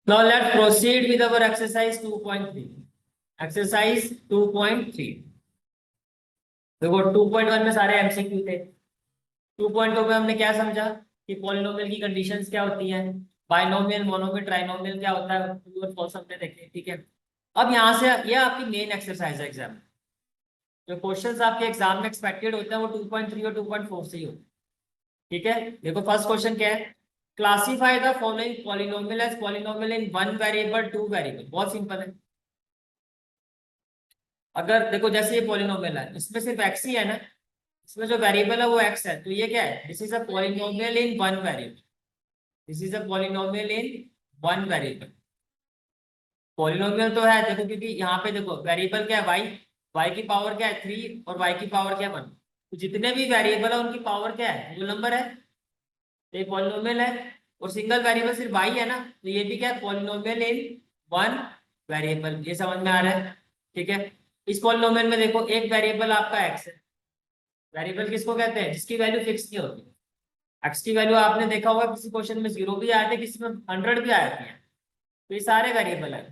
Now let's proceed with our exercise 2.3. Exercise 2.3. देखो 2.1 में सारे एमसीक्यू थे। 2.2 में हमने क्या समझा कि पॉलिनोमियल की कंडीशंस क्या होती हैं, बाइनोमियल, मोनोमियल, ट्राइनोमियल क्या होता है, ट्रू और फॉल्स हमने देखे। ठीक है, अब यहाँ से ये आपकी मेन एक्सरसाइज है एग्जाम में। जो क्वेश्चंस आपके एग्जाम में एक्सपेक्टेड होते हैं वो 2.3 और 2.4 से ही होते हैं। ठीक है, देखो फर्स्ट क्वेश्चन क्या है, classify the following polynomial as polynomial in one variable two variable. बहुत सिंपल है। अगर देखो जैसे ये पॉलिनोमियल है, इसमें सिर्फ एक्स ही है ना, इसमें जो वेरिएबल है वो एक्स है, तो ये क्या है, this is a polynomial in one variable. This is a polynomial in one variable. Polynomial तो है देखो, क्योंकि यहाँ पे देखो वेरिएबल क्या है, वाई, वाई की पावर क्या है 3 और वाई की पावर क्या है 1। तो जितने भी वेरिएबल है उनकी पावर क्या है, वो नंबर है, तो ये पॉलिनोमियल है। और सिंगल वेरिएबल सिर्फ वाई है ना, तो ये भी क्या है, पॉलिनोमियल इन वन वेरिएबल। ये समझ में आ रहा है। ठीक है, इस पॉलिनोमियल में देखो एक वेरिएबल आपका एक्स है। वेरिएबल किसको कहते हैं, जिसकी वैल्यू फिक्स नहीं होती। एक्स की वैल्यू आपने देखा होगा किसी क्वेश्चन में 0 भी आए थे, किसी में 100 भी आए थे। तो ये सारे वेरिएबल है।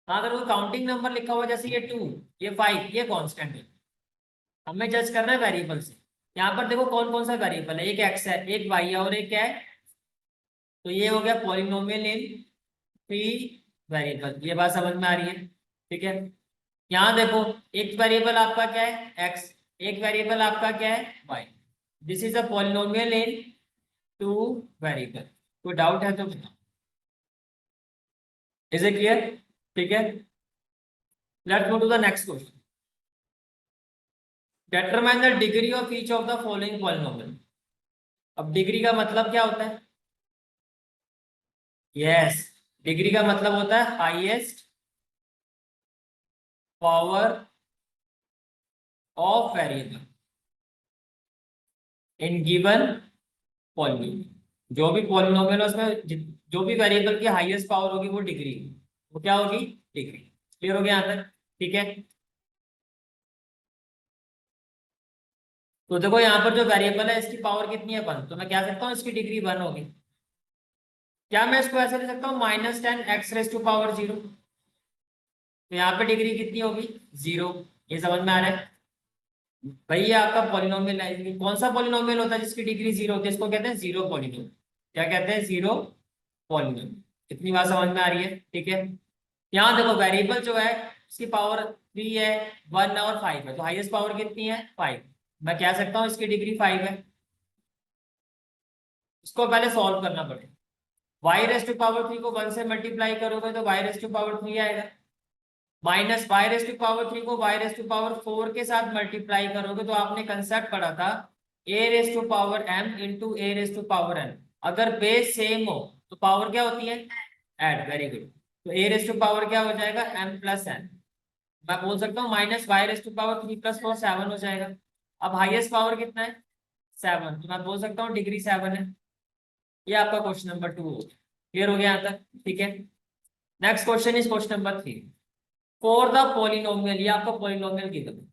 हाँ, अगर वो काउंटिंग नंबर लिखा हुआ जैसे ये 2, ये 5, ये कांस्टेंट है। हमें जज करना है वेरिएबल से। यहाँ पर देखो कौन कौन सा वेरिएबल है, एक एक्स है, एक वाई है और एक क्या है, तो ये हो गया पॉलिनोमियल इन थ्री वेरिएबल। ये बात समझ में आ रही है। ठीक है, यहाँ देखो एक वेरिएबल आपका क्या है एक्स, एक वेरिएबल आपका क्या है Y. This is a polynomial in two variable. कोई डाउट है तो बताओ। Is it clear? ठीक है, let's go to the next question. Determine the degree of each of the following polynomial. अब डिग्री का मतलब क्या होता है, यस, डिग्री का मतलब होता है highest power of variable in given polynomial. जो भी पॉलिनोमियल है उसमें जो भी वेरिएबल की हाईएस्ट पावर होगी वो डिग्री, वो क्या होगी, डिग्री। क्लियर हो गया यहाँ तक? ठीक है, तो देखो यहाँ पर जो वेरिएबल है इसकी पावर कितनी है 1, तो मैं क्या सकता हूँ, इसकी डिग्री 1 होगी। क्या मैं इसको ऐसे लिख सकता हूँ -10 x⁻⁴। तो यहाँ पे डिग्री कितनी होगी, 0। ये समझ में आ रहा है भाई, ये आपका पॉलिनोमियल है। कौन सा पॉलिनोमियल होता है जिसकी डिग्री 0 होती है, इसको कहते हैं जीरो पॉलिनोमियल। क्या कहते हैं, जीरो पॉलिनोमियल। कितनी बात समझ में आ रही है? ठीक है, यहाँ देखो वेरिएबल जो है इसकी पावर 3 है, 1 और 5 है, तो हाईएस्ट पावर कितनी है 5। मैं कह सकता हूँ इसकी डिग्री 5 है। इसको पहले सॉल्व करना पड़ेगा। y⁻³ को 1 से मल्टीप्लाई करोगे तो y⁻³ आएगा, -y⁻³ को y⁻⁴ के साथ मल्टीप्लाई करोगे तो आपने कंसेप्ट पढ़ा था a⁻m इंटू a⁻n। अगर बेस सेम हो तो पावर क्या होती है, ऐड। वेरी गुड, तो a⁻ क्या हो जाएगा, m+n। मैं बोल सकता हूँ -y⁻³ + 4 7 हो जाएगा। अब हाईएस्ट पावर कितना है 7, तो मैं बोल सकता हूँ डिग्री 7 है। ये आपका क्वेश्चन नंबर 2 हो गया। क्लियर हो गया यहाँ तक? ठीक है, next question is question number 3। For the polynomial, ये आपको पॉलिनोमियल गिवन है।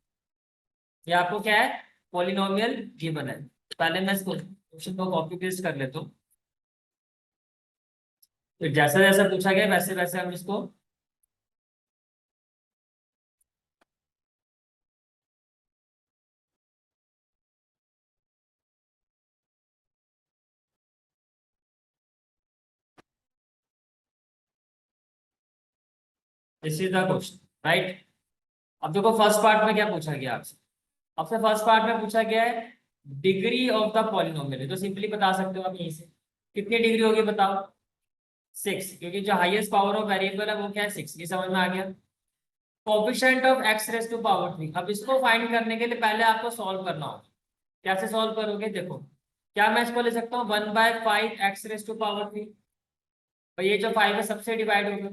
ये आपको क्या है, पॉलिनोमियल गिवन है। पहले मैं इसको क्वेश्चन को कॉपी पेस्ट कर लेता हूँ, तो जैसा जैसा पूछा गया वैसे वैसे हम इसको this is the question, right. अब देखो फर्स्ट पार्ट में क्या पूछा गया आपसे, आपसे फर्स्ट पार्ट में पूछा गया है डिग्री ऑफ द पॉलिनोमियल है, तो सिंपली बता सकते हो आप यहीं से कितनी डिग्री होगी बताओ, 6, क्योंकि जो हाईएस्ट पावर ऑफ वेरिएबल है वो क्या है 6। ये समझ में आ गया। कोफिशिएंट ऑफ x⁻³ अब इसको फाइंड करने के लिए पहले आपको सॉल्व करना होगा। कैसे सॉल्व करोगे, देखो क्या मैं इसको ले सकता हूँ 1/5 x⁻³ और ये जो 5 है सबसे डिवाइड हो गया।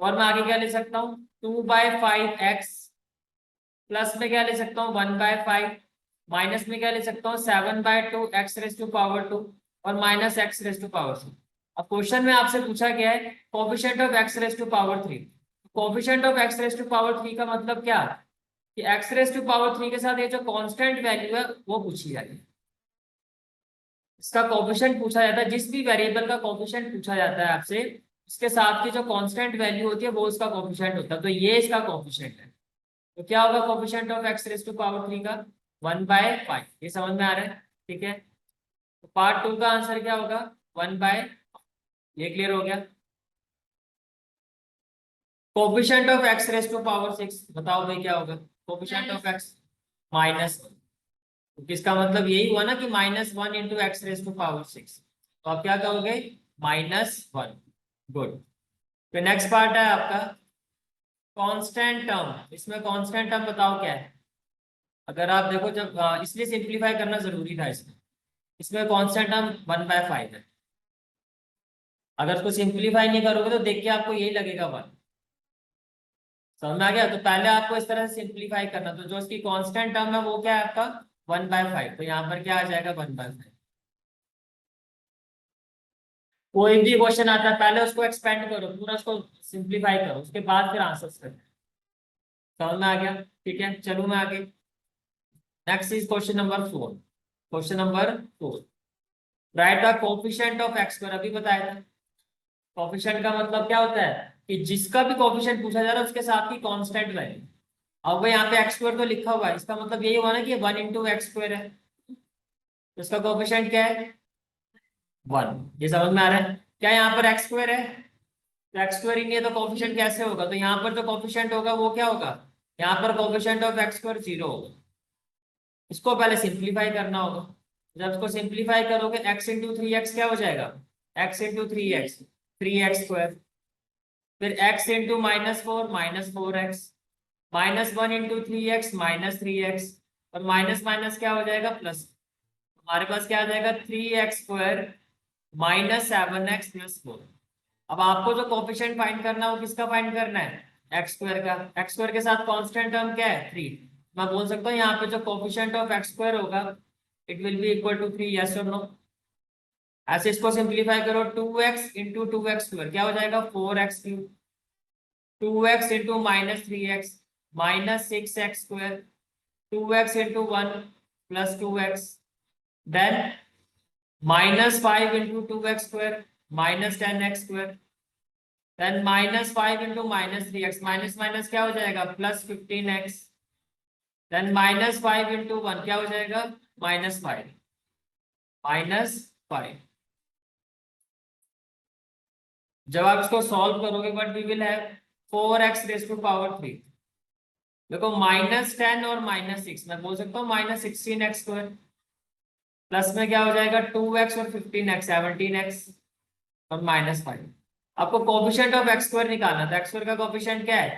और मैं आगे क्या ले सकता हूँ 2/5x, प्लस में क्या ले सकता हूँ 1/5, माइनस में क्या ले सकता हूँ 7/2 x⁻², और माइनस x⁻²। अब क्वेश्चन में आपसे पूछा गया है coefficient of x⁻³। Coefficient of x⁻³ का मतलब क्या है कि x⁻³ के साथ ये जो कांस्टेंट वैल्यू है वो पूछी जाएगी। इसका कोफिशिएंट पूछा जाता है, जिस भी वेरिएबल का कोफिशिएंट पूछा जाता है आपसे, इसके साथ की जो कांस्टेंट वैल्यू होती है वो इसका कोफिशिएंट होता है, तो ये इसका कोफिशिएंट है। तो क्या होगा coefficient of X raise to power 3 का 1/5। ये समझ में आ रहा है? ठीक है, तो पार्ट 2 का आंसर क्या होगा 1/, ये क्लियर हो गया। Coefficient of X raise to power 6 बताओ भाई क्या होगा कोफिशिएंट ऑफ एक्स -1। तो किसका मतलब यही हुआ ना कि -1 into X raise to power 6, तो आप क्या कहोगे -1। गुड। फिर नेक्स्ट पार्ट है आपका कांस्टेंट टर्म। इसमें कांस्टेंट टर्म बताओ क्या है। अगर आप देखो जब इसलिए सिंप्लीफाई करना जरूरी था इसमें। इसमें कांस्टेंट टर्म 1/5 है। अगर उसको सिंप्लीफाई नहीं करोगे तो देख के आपको यही लगेगा 1। समझ में आ गया? तो पहले आपको इस तरह से सिंप्लीफाई करना, तो जो इसकी कांस्टेंट टर्म है वो क्या है आपका 1/5, तो यहाँ पर क्या आ जाएगा 1/5। कोई भी क्वेश्चन आता है पहले उसको एक्सपेंड करो, पूरा उसको सिंप्लीफाई करो, उसके बाद फिर आंसर्स करो। समझ में आ गया? ठीक है, चलो मैं आगे। Next is question number 4। Question number 4, right the coefficient of X square. अभी बताया था कोफिशिएंट का मतलब क्या होता है कि जिसका भी कोफिशिएंट पूछा जा रहा है उसके साथ की कांस्टेंट वैल्यू। अब भाई यहाँ पे एक्स स्क्वायर तो लिखा हुआ है, इसका मतलब यही हुआ ना कि 1 इंटू एक्स स्क्वायर है, तो इसका कोफिशिएंट क्या है 1। ये समझ में आ रहा है? क्या यहाँ पर एक्स स्क्वायर है, तो एक्स स्क्वायर ही नहीं है तो कोफिशिएंट कैसे होगा, तो यहाँ पर जो कोफिशिएंट होगा वो क्या होगा, यहाँ पर कोफिशिएंट ऑफ एक्स स्क्वायर 0 होगा। इसको पहले सिंप्लीफाई करना होगा। जब इसको सिंप्लीफाई करोगे x इंटू 3x क्या हो जाएगा, x into 3x 3x square. फिर x into -4 -4x, -1 into 3x -3x, और माइनस माइनस क्या हो जाएगा प्लस। हमारे पास क्या आ जाएगा 3x स्क्वायर -7x प्लस 4। अब आपको जो कोफिशिएंट फाइंड करना है वो किसका फाइंड करना है एक्स स्क्वायर का। एक्स स्क्वायर के साथ कांस्टेंट टर्म क्या है 3। मैं बोल सकता हूँ यहाँ पे जो कोफिशिएंट ऑफ एक्स स्क्वायर होगा it will be equal to 3, yes or no. ऐसे इसको सिंप्लीफाई करो 2x इंटू 2x स्क्वायर क्या हो जाएगा 4x cube, 2x into -3x -6x square, 2x into 1 plus 2x, then -5 into 2x square -10x square, then -5 into -3x minus minus क्या हो जाएगा +15x, then -5 into 1 क्या हो जाएगा -5 -5। जब आप इसको सॉल्व करोगे but we will have 4x raise to power 3। देखो -10 और -6 मैं बोल सकता हूँ -16x स्क्वायर, प्लस में क्या हो जाएगा 2x और 15x 17x, और -5। आपको कोफिशिएंट ऑफ एक्स स्क्वायर निकालना था। एक्स स्क्वायर का कोफिशिएंट क्या है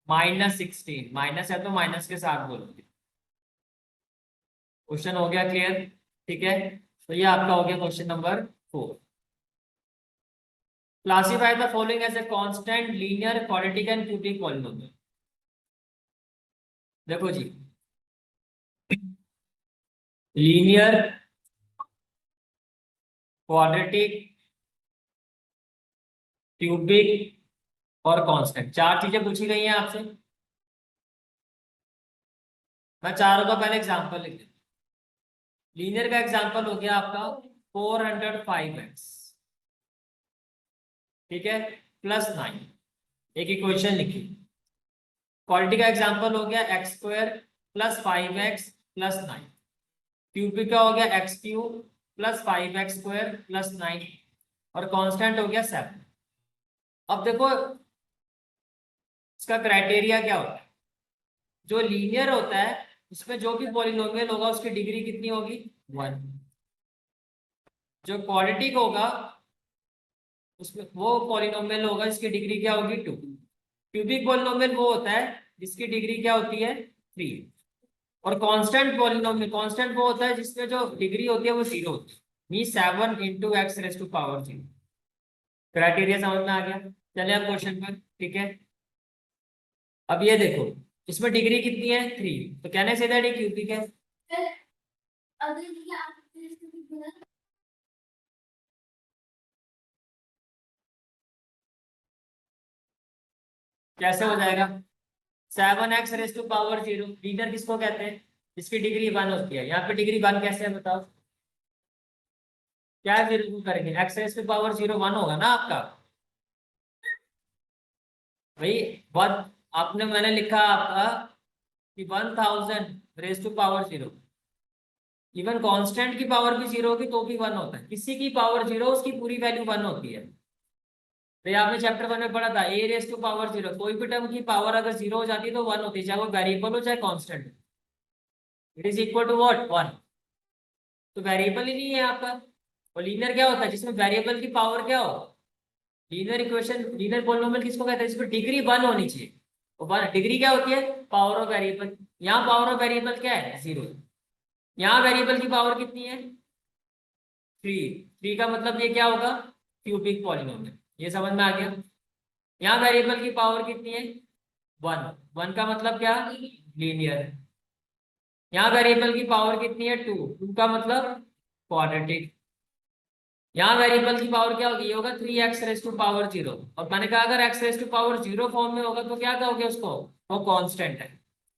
-16, माइनस है तो माइनस के साथ बोलोगे। क्वेश्चन हो गया क्लियर? ठीक है, तो ये आपका हो गया question number 4। Classify the following as a constant linear quadratic and cubic polynomial. देखो जी, लीनियर, क्वाड्रेटिक, क्यूबिक और कांस्टेंट, चार चीजें पूछी गई हैं आपसे। मैं चारों का पहले एग्जांपल लिख देता हूं। लीनियर का एग्जांपल हो गया आपका 405x, ठीक है, +9, एक इक्वेशन लिखी। क्वाड्रेटिक का एग्जांपल हो गया x स्क्वायर +5x +9, क्यूबिक का हो गया x³ +5x स्क्वायर +9, और कांस्टेंट हो गया 7। अब देखो इसका क्राइटेरिया क्या होता है, जो लीनियर होता है उसमें जो भी पॉलिनोमियल होगा उसकी डिग्री कितनी होगी 1। जो क्वाड्रेटिक होगा उसमें वो पॉलिनोमियल होगा इसकी डिग्री क्या होगी 2। क्यूबिक पॉलिनोमियल वो होता है जिसकी डिग्री क्या होती है 3। और कांस्टेंट पॉलिनोमियल, कांस्टेंट वो होता है जिसमें जो डिग्री होती है वो 0 होती है, mean 7 into X raise to power 0। Criteria समझ में आ गया? चलिए अब क्वेश्चन पर, ठीक है। अब ये देखो इसमें डिग्री कितनी है 3, तो कहने से दैट ये क्यूबिक है। कैसे हो जाएगा 7x raise to power 0, linear किसको कहते हैं जिसकी डिग्री 1 होती है। यहाँ पे डिग्री 1 कैसे है बताओ, क्या 0 करेंगे x रेज टू पावर 0 1 होगा ना आपका, भाई वन, आपने मैंने लिखा आपका कि 1000 raise to power 0, even constant की पावर भी 0 होगी तो भी 1 होता है, किसी की पावर 0 उसकी पूरी वैल्यू 1 होती है। तो ये आपने चैप्टर 1 में पढ़ा था, a रेज टू पावर 0, कोई भी टर्म की पावर अगर 0 हो जाती है तो 1 होती है, चाहे वो वेरिएबल हो चाहे constant, it is equal to what 1। तो वेरिएबल ही नहीं है आपका। और लीनियर क्या होता है, जिसमें वेरिएबल की पावर क्या हो, लीनियर इक्वेशन, लीनियर पॉलिनोमियल किसको कहते हैं, जिसमें डिग्री 1 होनी चाहिए। और डिग्री क्या होती है, पावर ऑफ वेरिएबल। यहाँ पावर ऑफ वेरिएबल क्या है, 0। यहाँ वेरिएबल की पावर कितनी है, 3। 3 का मतलब ये क्या होगा, क्यूबिक पॉलिनोमियल, ये समझ में आ गया। यहाँ वेरिएबल की पावर कितनी है, 1। 1 का मतलब क्या, लीनियर। यहाँ वेरिएबल की पावर कितनी है, 2। 2 का मतलब क्वाड्रेटिक। यहाँ वेरिएबल की पावर क्या होगी, ये होगा 3x रेज टू पावर 0। और मैंने कहा अगर x raise to power 0 form में होगा तो क्या कहोगे उसको, वो कांस्टेंट है।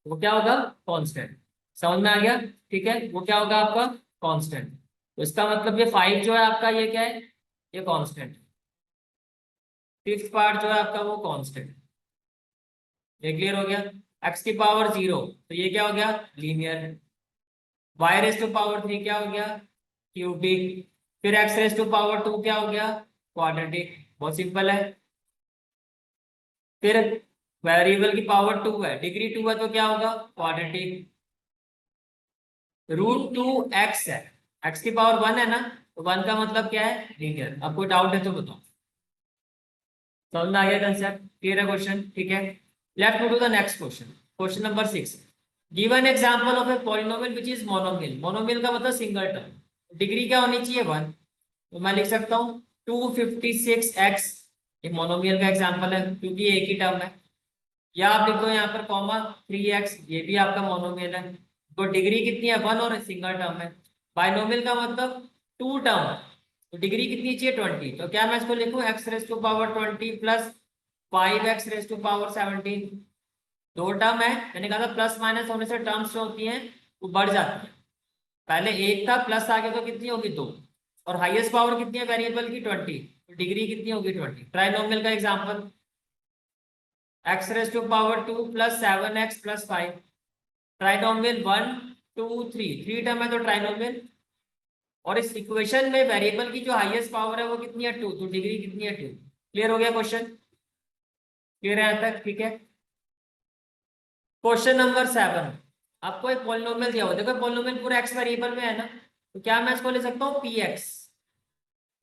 वो क्या होगा, कांस्टेंट। समझ में आ गया, ठीक है, वो क्या होगा आपका, कांस्टेंट। तो इसका मतलब ये 5 जो है आपका, ये क्या है, ये कांस्टेंट। फिफ्थ पार्ट जो है आपका वो कांस्टेंट। ये क्लियर हो गया। x की पावर 0 तो ये क्या हो गया, linear. y raise to power 3 क्या हो गया, क्यूबिक। फिर x रेज टू पावर 2 क्या हो गया, क्वाड्रेटिक। बहुत सिंपल है। फिर वेरिएबल की पावर 2 है, डिग्री 2 है तो क्या होगा, क्वाड्रेटिक। √2x है, x की पावर 1 है ना, तो 1 का मतलब क्या है, लीनियर। अब कोई डाउट है तो बताओ। समझ में आ गया कंसेप्ट, क्लियर है क्वेश्चन, ठीक है। Let's move to the next question. Question number 6, give an example of a polynomial which is monomial. Monomial का मतलब सिंगल टर्म, डिग्री क्या होनी चाहिए, 1। तो मैं लिख सकता हूँ 256x, ये मोनोमियल का एग्जांपल है क्योंकि एक ही टर्म है। या आप लिख दो यहाँ पर कॉमा 3x, ये भी आपका मोनोमियल है। तो डिग्री कितनी है, 1 और सिंगल टर्म है। बाइनोमियल का मतलब 2 टर्म, तो डिग्री कितनी चाहिए, 20। तो क्या मैं इसको लिखूं, x raise to power 20 plus 5x raise to power 17। दो टर्म है, मैंने कहा था प्लस माइनस होने से टर्म्स जो होती हैं वो बढ़ जाती है। पहले एक था, प्लस आ गया तो कितनी होगी, 2। और हाईएस्ट पावर कितनी है वेरिएबल की, 20, तो डिग्री कितनी होगी, 20। ट्राइनोमियल का example, x raise to power 2 plus 7x plus 5। Trinomial 1 2 3, 3 term है तो ट्राइनोमियल। और इस इक्वेशन में वेरिएबल की जो हाईएस्ट पावर है वो कितनी है, 2, तो डिग्री कितनी है, 2। क्लियर हो गया क्वेश्चन, क्लियर है यहाँ तक, ठीक है। क्वेश्चन नंबर 7, आपको एक पॉलिनोमियल दिया हुआ, देखो पॉलिनोमियल पूरा एक्स वेरिएबल में है ना, तो क्या मैं इसको ले सकता हूँ, px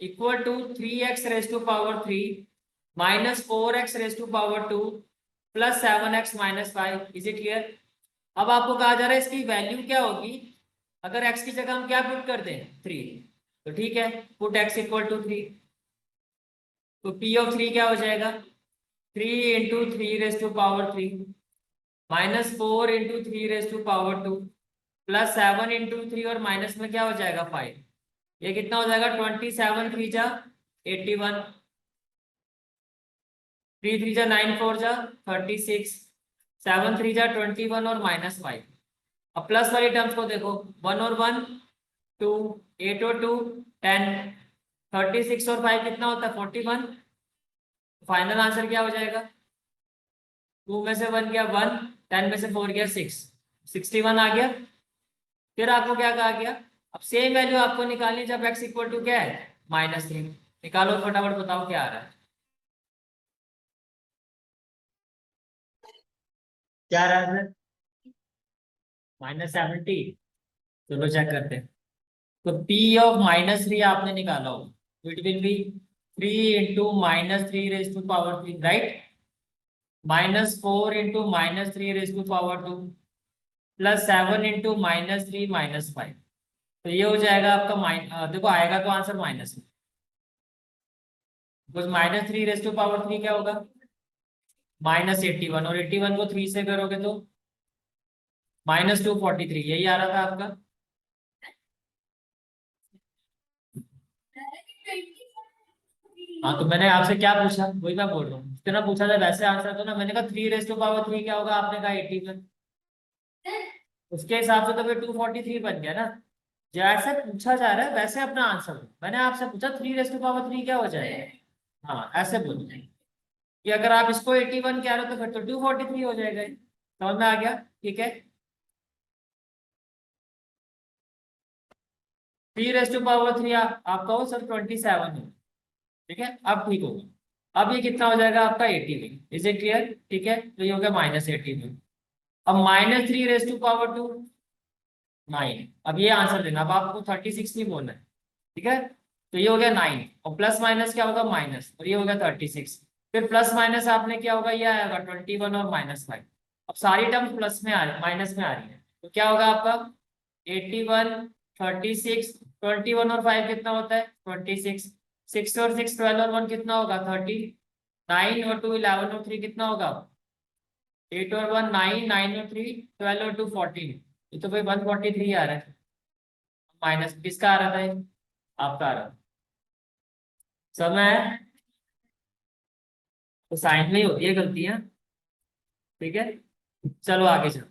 equal to 3x raise to power 3 minus 4x raise to power 2 plus 7x minus 5। Is it clear. अब आपको कहा जा रहा है इसकी वैल्यू क्या होगी, अगर x की जगह हम क्या पुट कर दें, 3। तो ठीक है, पुट x इक्वल टू 3। तो p(3) क्या हो जाएगा, 3 × 3 raise to power 3 minus 4 × 3 raise to power 2 plus 7 × 3, और माइनस में क्या हो जाएगा, 5। ये कितना हो जाएगा, 27 3 जा 81, 3 3 जा 9 4 जा 36, 7 3 जा 21 और -5। अब प्लस वाली टर्म्स को देखो, 1 और 1 2, 8 और 2 10, 36 और 5 कितना होता है, 41। फाइनल आंसर क्या हो जाएगा, 2 में से 1 गया 1, 10 में से 4 गया 6, 61 आ गया। फिर आपको क्या कहा गया, अब सेम वैल्यू आपको निकालनी जब x इक्वल टू क्या है, -3। निकालो फटाफट, बताओ क्या आ रहा है, क्या आ रहा है सर, -70। चलो चेक करते हैं। तो p ऑफ -3 आपने निकाला हो, तो it will be 3 × -3 raise to power 3, right. -4 × -3 raise to power 2 plus 7 × -3 -5। तो ये हो जाएगा आपका देखो आएगा तो आंसर माइनस में, बिकॉज -3 रेज टू पावर 3 क्या होगा, -81, और 81 को 3 से करोगे तो -243, यही आ रहा था आपका। हाँ तो मैंने आपसे क्या पूछा, वही मैं बोल रहा हूँ, जितना पूछा था वैसे आंसर दो ना। मैंने कहा 3 रेज टू पावर 3 क्या होगा, आपने कहा 81, उसके हिसाब से तो फिर 243 बन गया ना। जैसे पूछा जा रहा है वैसे अपना आंसर दो। मैंने आपसे पूछा 3 रेज टू पावर 3 क्या हो जाएगा, हाँ ऐसे बोलो। कि अगर आप इसको 81 कह रहे हो तो फिर तो 243 हो जाएगा, समझ में आ गया? ठीक है, 3 रेज़ टू पावर 3 आपका हो सर 27 हो, ठीक है, अब ठीक होगा। अब ये कितना हो जाएगा आपका 81, इज इट क्लियर? ठीक है, तो ये हो गया -81। अब -3 रेज़ टू पावर 2 9, अब ये आंसर देना, अब आपको 36 नहीं बोलना है, ठीक है। तो ये हो गया 9 और प्लस माइनस क्या होगा माइनस, और ये हो गया 36। फिर प्लस माइनस आपने क्या होगा, ये आएगा 21 और -5। अब सारी टर्म प्लस में आ रही, माइनस में आ रही है, तो क्या होगा आपका 81 36, 21 और 5 कितना होता है 26, 6 और 6 12 और 1 कितना होगा 30, 9 और 2 11 और 3 कितना होगा 8 और 1 9, 9 और 3 12 और 2 14। ये तो भाई 143 आ रहा है, माइनस किसका आ रहा था ये? आपका आ रहा था। समय है, तो साइन में ही होती है गलतियां, ठीक है। चलो आगे चलो,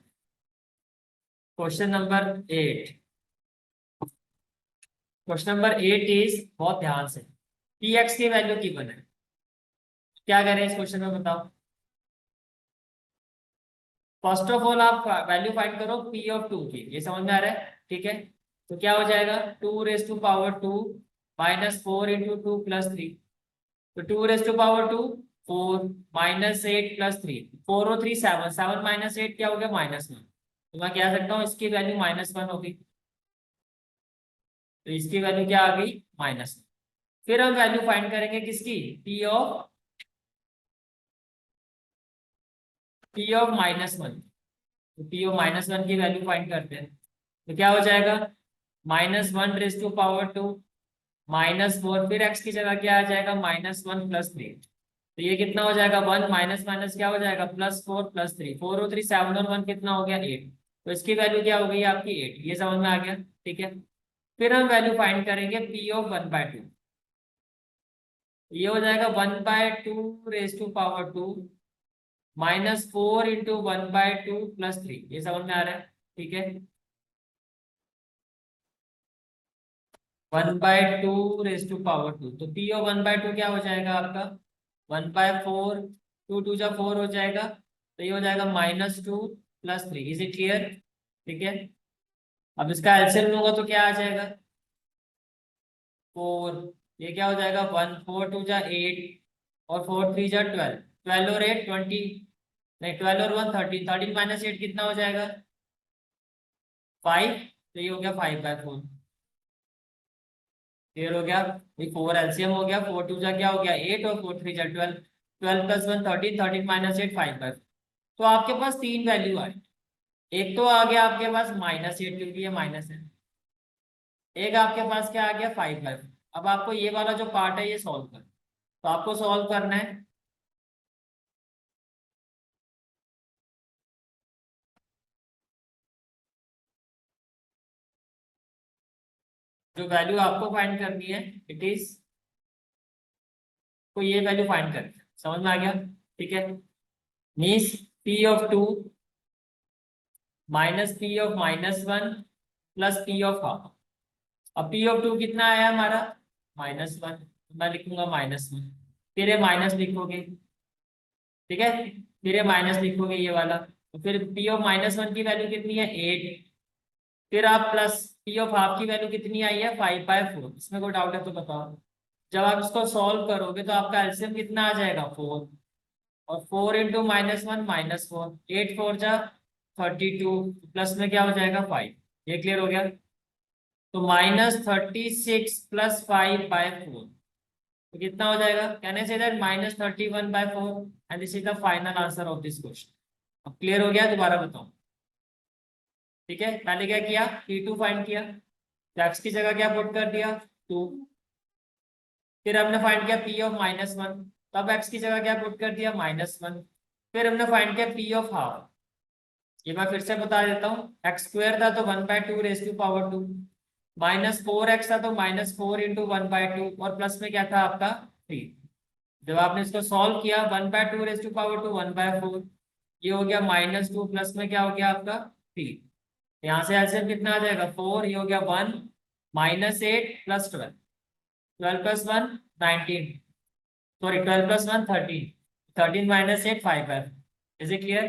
question number 8। Question number 8 is, बहुत ध्यान से, पी एक्स की वैल्यू की बने, क्या करें इस क्वेश्चन में बताओ। फर्स्ट ऑफ ऑल आप वैल्यू फाइंड करो पी ऑफ 2 की, ये समझ में आ रहा है, ठीक है। तो क्या हो जाएगा 2 raise to power 2 -4 into 2 plus 3, तो 2 रेज़ टू पावर 2 4 -8 प्लस 3, 4 और 3 7, 7 -8 क्या हो गया -1, तो मैं कह सकता हूँ इसकी वैल्यू -1 होगी, तो इसकी वैल्यू क्या आ गई -1। फिर हम वैल्यू फाइंड करेंगे किसकी, पी ऑफ -1, तो पी ऑफ -1 की वैल्यू फाइंड करते हैं, तो क्या हो जाएगा -1 रेज़ टू पावर 2 -4, फिर x की जगह क्या आ जाएगा -1 प्लस 3, तो ये कितना हो जाएगा 1 माइनस माइनस क्या हो जाएगा +4 प्लस 3, 4 और 3 7 और 1 कितना हो गया 8, तो इसकी वैल्यू क्या हो गई आपकी 8, ये समझ में आ गया, ठीक है। फिर हम वैल्यू फाइंड करेंगे पी ऑफ 1/2, ये हो जाएगा 1/2 raise to power 2 -4 into 1/2 plus 3, ये समझ में आ रहा है, ठीक है। 1/2 रेज़ टू पावर 2, तो पी ऑफ 1/2 क्या हो जाएगा आपका 1/4, 2 2 जा 4 हो जाएगा, तो ये हो जाएगा -2 प्लस 3, इज इट क्लियर? ठीक है, अब इसका एलसीएम लूंगा तो क्या आ जाएगा 4, ये क्या हो जाएगा 1 4 2 जा 8 और 4 3 जा 12, 12 और 8 20, नहीं 12 और 1 13, 13 -8 कितना हो जाएगा 5, तो ये हो गया 5/4, क्लियर हो गया। ये 4 एलसीएम हो गया, 4 2 जा क्या हो गया 8 और 4 3 जा 12, 12 प्लस 1 13, 13 -8 5/4। तो आपके पास तीन वैल्यू आए, एक तो आ गया आपके पास -8 क्योंकि ये माइनस है, एक आपके पास क्या आ गया 5/4। अब आपको ये वाला जो पार्ट है ये सॉल्व करना, तो आपको सॉल्व करना है, जो वैल्यू आपको फाइंड करनी है इट इज, को ये वैल्यू फाइंड करनी है, समझ में आ गया, ठीक है। Means P of 2 minus P of -1 plus P of half. अब पी ऑफ 2 कितना आया हमारा -1, मैं लिखूंगा -1, फिर ये माइनस लिखोगे, ठीक है, फिर ये माइनस लिखोगे ये वाला, तो फिर पी ऑफ -1 की वैल्यू कितनी है 8, फिर आप प्लस पी ऑफ हाफ की वैल्यू कितनी आई है 5/4, इसमें कोई डाउट है तो बताओ। जब आप इसको सॉल्व करोगे तो आपका एलसीएम कितना आ जाएगा 4, और 4 इंटू -1 -4, 8 4 जा 32, प्लस में क्या हो जाएगा 5, ये क्लियर हो गया। तो -36 प्लस 5/4, तो कितना हो जाएगा, कहने say that -31/4, and this is the final answer of this question. अब क्लियर हो गया, दोबारा बताओ, ठीक है। पहले क्या किया P2 फाइंड किया, तो x की जगह क्या पुट कर दिया 2, फिर हमने फाइंड किया P ऑफ -1, तब x की जगह क्या पुट कर दिया -1, फिर हमने फाइंड किया P ऑफ हाफ, ये मैं फिर से बता देता हूँ, x² था तो 1/2 रेज़ टू पावर 2, -4x था तो -4 इंटू 1/2, और प्लस में क्या था आपका 3। जब आपने इसको सॉल्व किया 1/2 रेज़ टू पावर 2 1/4, ये हो गया -2, प्लस में क्या हो गया आपका 3, यहाँ से आंसर कितना आ जाएगा 4, ये हो गया 1 -8 plus 12, 12 plus 1 19, sorry 12 plus 1 13, 13 minus 8 5 है। Is it clear?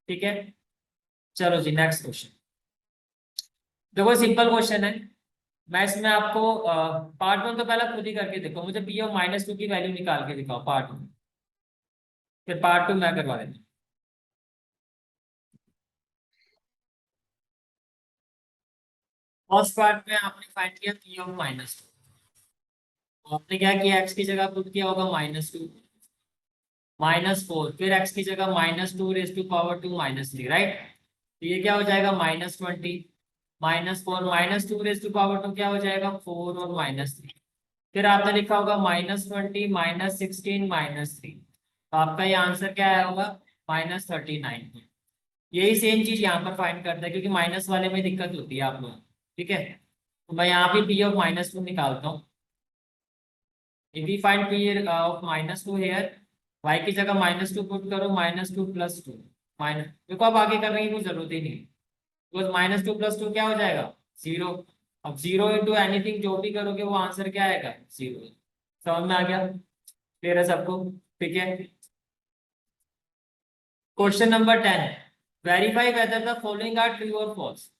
ठीक है, चलो जी नेक्स्ट क्वेश्चन। देखो सिंपल क्वेश्चन है। मैं इसमें आपको पार्ट वन तो पहले खुद ही करके देखो, मुझे पी ऑफ माइनस टू की वैल्यू निकाल के दिखाओ पार्ट वन, फिर पार्ट टू मैं करवा देता हूँ। फर्स्ट पार्ट में आपने फाइंड किया पी ऑफ माइनस टू, आपने क्या किया, एक्स की जगह पुट किया होगा -2 -4, फिर एक्स की जगह -2 रेज टू पावर 2 -3, राइट? तो ये क्या हो जाएगा -20, -4 -2 रेज टू पावर 2 क्या हो जाएगा 4 और -3। फिर आपने लिखा होगा -20 -16 -3, तो आपका ये आंसर क्या आया होगा -39। यही सेम चीज यहाँ पर फाइंड करता है, क्योंकि माइनस वाले में दिक्कत होती है आप लोग। ठीक है, तो मैं यहाँ पे पी ऑफ -2 निकालता हूँ। If we find P of -2 here, y की जगह -2 पुट करो, -2 + 2 माइनस, देखो अब आगे करने की कोई जरूरत ही नहीं, बिकॉज -2 + 2 क्या हो जाएगा 0। अब 0 इंटू एनीथिंग जो भी करोगे वो आंसर क्या आएगा 0। समझ में आ गया? क्लियर है सबको? ठीक है, question number 10, verify whether the following are true or false.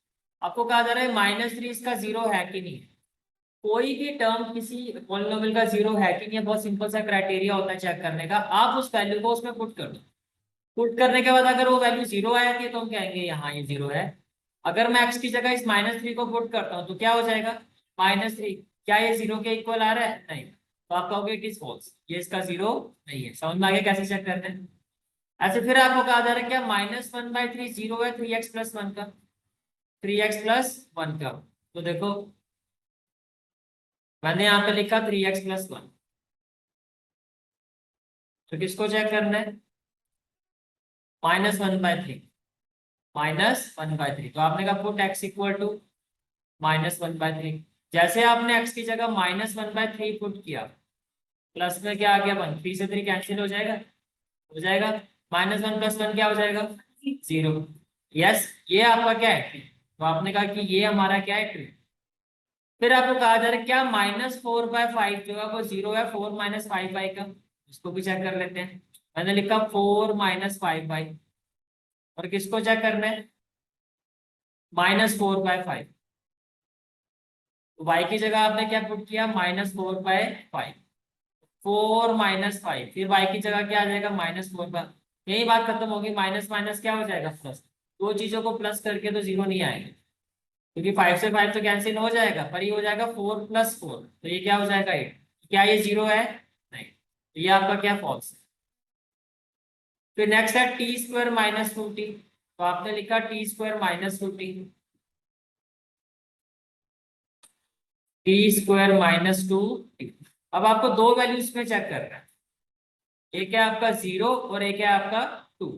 आपको कहा जा रहा है -3 इसका 0 है कि नहीं। कोई भी टर्म किसी पॉलिनोमियल का 0 है कि नहीं है, बहुत सिंपल सा क्राइटेरिया होता है चेक करने का, आप उस वैल्यू को उसमें पुट कर दो। पुट करने के बाद अगर वो वैल्यू 0 आ जाती है तो हम कहेंगे यहाँ ये 0 है। अगर मैं x की जगह इस -3 को पुट करता हूँ तो क्या हो जाएगा -3, क्या ये 0 के इक्वल आ रहा है? नहीं, तो आप कहोगे इट इज फॉल्स, ये इसका 0 नहीं है। समझ में आ गया कैसे चेक करते हैं? ऐसे फिर आपको कहा जा रहा है क्या -1/3 0 है 3x+1 का, 3x+1 का। तो देखो मैंने यहाँ पे लिखा 3x+1, तो किसको चेक करना है -1/3, -1/3, तो आपने कहा पुट x इक्वल टू -1/3। जैसे आपने x की जगह -1/3 पुट किया, प्लस में क्या आ गया 1, 3 से 3 कैंसिल हो जाएगा -1 + 1 क्या हो जाएगा 0। यस, ये आपका क्या है ट्रू, तो आपने कहा कि ये हमारा क्या है ट्रू। फिर आपको कहा जा रहा है क्या -4/5 जो है वो 0 है 4 - 5/, का उसको भी चेक कर लेते हैं। मैंने लिखा 4 - 5/, और किसको चेक करना है -4/5। तो y की जगह आपने क्या पुट किया -4/5, 4 - 5, फिर y की जगह क्या आ जाएगा -4/, यही बात खत्म होगी, माइनस माइनस क्या हो जाएगा प्लस। दो चीजों को प्लस करके तो 0 नहीं आएगा, क्योंकि 5 से 5 तो कैंसिल हो जाएगा, पर ये हो जाएगा 4 + 4, तो ये क्या हो जाएगा 8। क्या ये 0 है? नहीं, तो ये आपका क्या फॉल्स है। फिर नेक्स्ट है t² - 2t, तो आपने लिखा t² - 2t, t² - 2t। अब आपको दो वैल्यूज में चेक करना है, एक है आपका 0 और एक है आपका 2।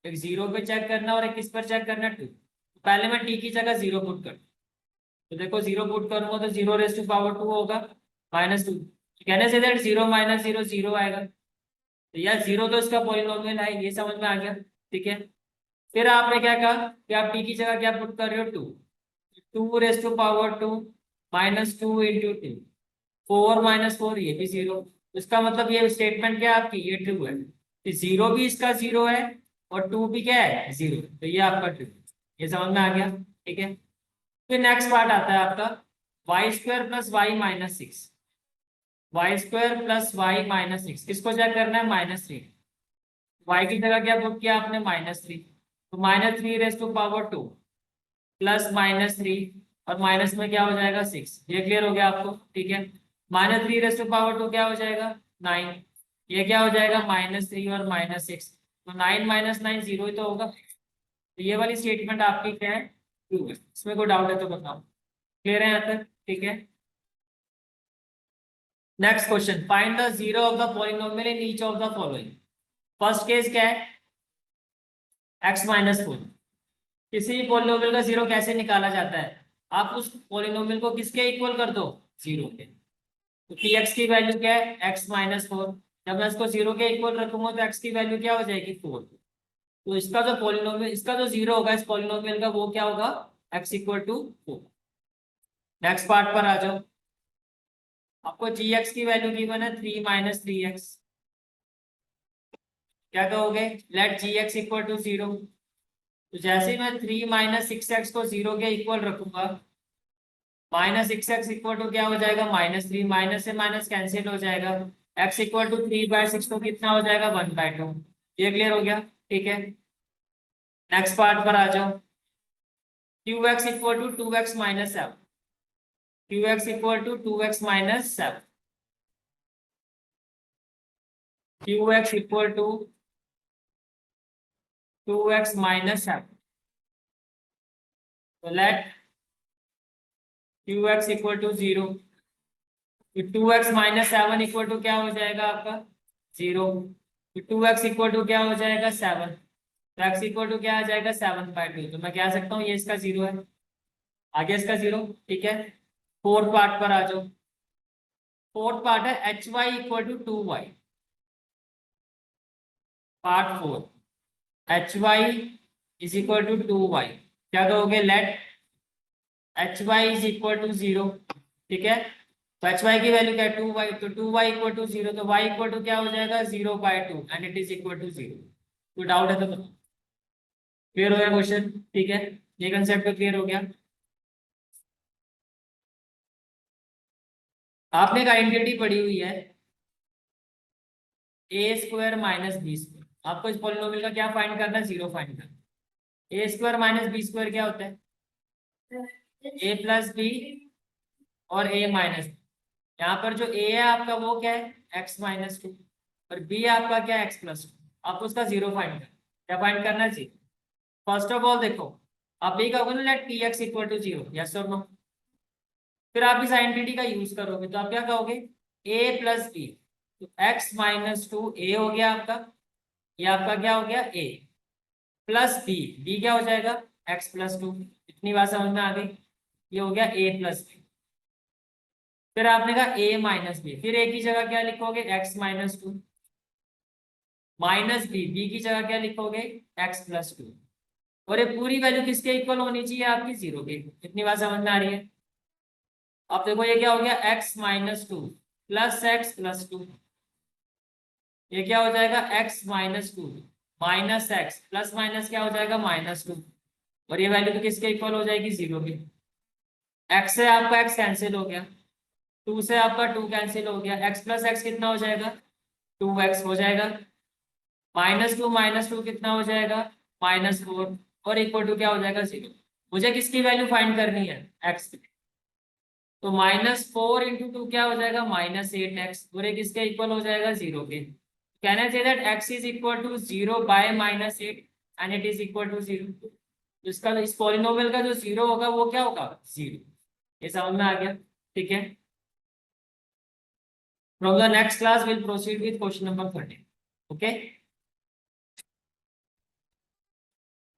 एक 0 पे चेक करना और एक किस पर चेक करना 2। तो पहले मैं t की जगह 0 पुट कर, तो देखो 0 पुट करूंगा तो 0 रेज टू पावर 2 होगा -2, कहने से दैट 0 - 0 0 आएगा, तो यार 0 तो इसका पॉलिनोमियल है, ये समझ में आ गया। ठीक है, फिर आपने क्या कहा कि आप t की जगह क्या पुट कर रहे हो 2, 2 रेज टू पावर 2 -2 इंटू 2, 4 - 4 ये भी 0। इसका मतलब ये स्टेटमेंट क्या है आपकी, ये ट्रू है कि 0 भी इसका 0 है और 2 भी क्या है 0, तो ये आपका ट्रू, ये समझ में आ गया। ठीक है, फिर नेक्स्ट पार्ट आता है आपका y² + y - 6, y² + y - 6 किसको चेक करना है -3। y की जगह क्या पुट किया आपने -3, तो -3 रेज टू पावर 2 +-3, और माइनस में क्या हो जाएगा 6, ये क्लियर हो गया आपको। ठीक है, -3 रेज टू पावर 2 क्या हो जाएगा 9, ये क्या हो जाएगा -3 और -6, तो 9 - 9 0 ही तो होगा। तो ये वाली स्टेटमेंट आपकी क्या है ट्रू है, इसमें कोई डाउट है तो बताओ। क्लियर है यहाँ तक? ठीक है, next question, find the 0 of the polynomial in each of the following. First case क्या है x - 4। किसी भी पॉलिनोमियल का 0 कैसे निकाला जाता है, आप उस पॉलिनोमियल को किसके इक्वल कर दो 0 के, तो x की वैल्यू क्या है x - 4, जब मैं इसको 0 के इक्वल रखूंगा तो x की वैल्यू क्या हो जाएगी 4। तो इसका जो पॉलिनोमियल, इसका जो 0 होगा इस पॉलिनोमियल का, वो क्या होगा x = 4। नेक्स्ट पार्ट पर आ जाओ, आपको gx की वैल्यू गिवन है 3 - 3x, क्या कहोगे, let G X equal to 0। तो जैसे ही मैं 3 माइनस 6x को 0 के इक्वल रखूंगा, माइनस 6x इक्वल टू क्या हो जाएगा, -3, माइनस से माइनस कैंसिल हो जाएगा, x इक्वल टू 3/6 तो कितना हो जाएगा, 1/2। ये क्लियर हो गया, ठीक है। नेक्स्ट पार्ट पर आ जाओ। Q X equal to 2x minus 7, Q X equal to 2x minus 7, Q X equal to 2x minus 7। तो let Q X equal to 0, 2x minus 7 equal to क्या हो जाएगा आपका, 0। 2x इक्वल टू क्या हो जाएगा, 7। तो x इक्वल टू क्या आ जाएगा, 7/2। तो मैं क्या सकता हूँ, ये इसका 0 है, आगे इसका 0, ठीक है। फोर्थ पार्ट पर आ जाओ। फोर्थ पार्ट है H Y equal to 2y। Part 4, H Y is equal to 2y। क्या कहोगे, let H Y is equal to 0, ठीक है। तो एच वाई की वैल्यू क्या है, 2y, तो 2y इक्वल टू 0, तो y इक्वल टू क्या हो जाएगा, 0/2 and it is equal to 0। कोई डाउट है तो बताओ। क्लियर हो गया क्वेश्चन, ठीक है। ये कंसेप्ट तो क्लियर हो गया। आपने एक आइडेंटिटी पढ़ी हुई है, ए स्क्वायर माइनस बी स्क्वायर। आपको इस पॉलिनोमियल का क्या फाइंड करना है, 0 फाइंड करना है। ए स्क्वायर माइनस बी स्क्वायर क्या होता है, ए प्लस बी और ए माइनस। यहाँ पर जो ए है आपका वो क्या है, x-2, और बी आपका क्या है, x+2। आपको उसका 0 फाइंड करना है। क्या फाइंड करना चाहिए, फर्स्ट ऑफ ऑल देखो, आप ये कहोगे ना let P X equal to 0, yes or no. फिर आप इस आइडेंटिटी का यूज करोगे, तो आप क्या कहोगे, a प्लस बी। तो x-2 a हो गया आपका, ये आपका क्या हो गया, a प्लस बी, बी क्या हो जाएगा, x+2। इतनी बात समझ में आ गई, ये हो गया a प्लस बी। फिर आपने कहा a माइनस बी, फिर a की जगह क्या लिखोगे, x-2 माइनस बी, बी की जगह क्या लिखोगे, x+2। और ये पूरी वैल्यू किसके इक्वल होनी चाहिए, आपकी 0 के। इतनी बात समझ में आ रही है। अब देखो ये क्या हो गया, x-2 प्लस x+2। ये क्या हो जाएगा, x-2 minus x plus minus क्या हो जाएगा, -2। और ये वैल्यू तो किसके इक्वल हो जाएगी, 0 की। x से आपका x कैंसिल हो गया, 2 से आपका 2 कैंसिल हो गया, x प्लस एक्स कितना हो जाएगा, 2x हो जाएगा। -2 कितना हो जाएगा, -4। और इक्वल टू क्या हो जाएगा, 0। मुझे किसकी वैल्यू फाइंड करनी है, x की। तो -4 × 2 क्या हो जाएगा, -8x। और ये किसके इक्वल हो जाएगा, 0 के। Can I say that x is equal to 0 by -8 and it is equal to 0। इसका इस पॉलिनोमियल का जो 0 होगा वो क्या होगा, 0। ये समझ में आ गया, ठीक है। From the next class will proceed with question number 13। Okay.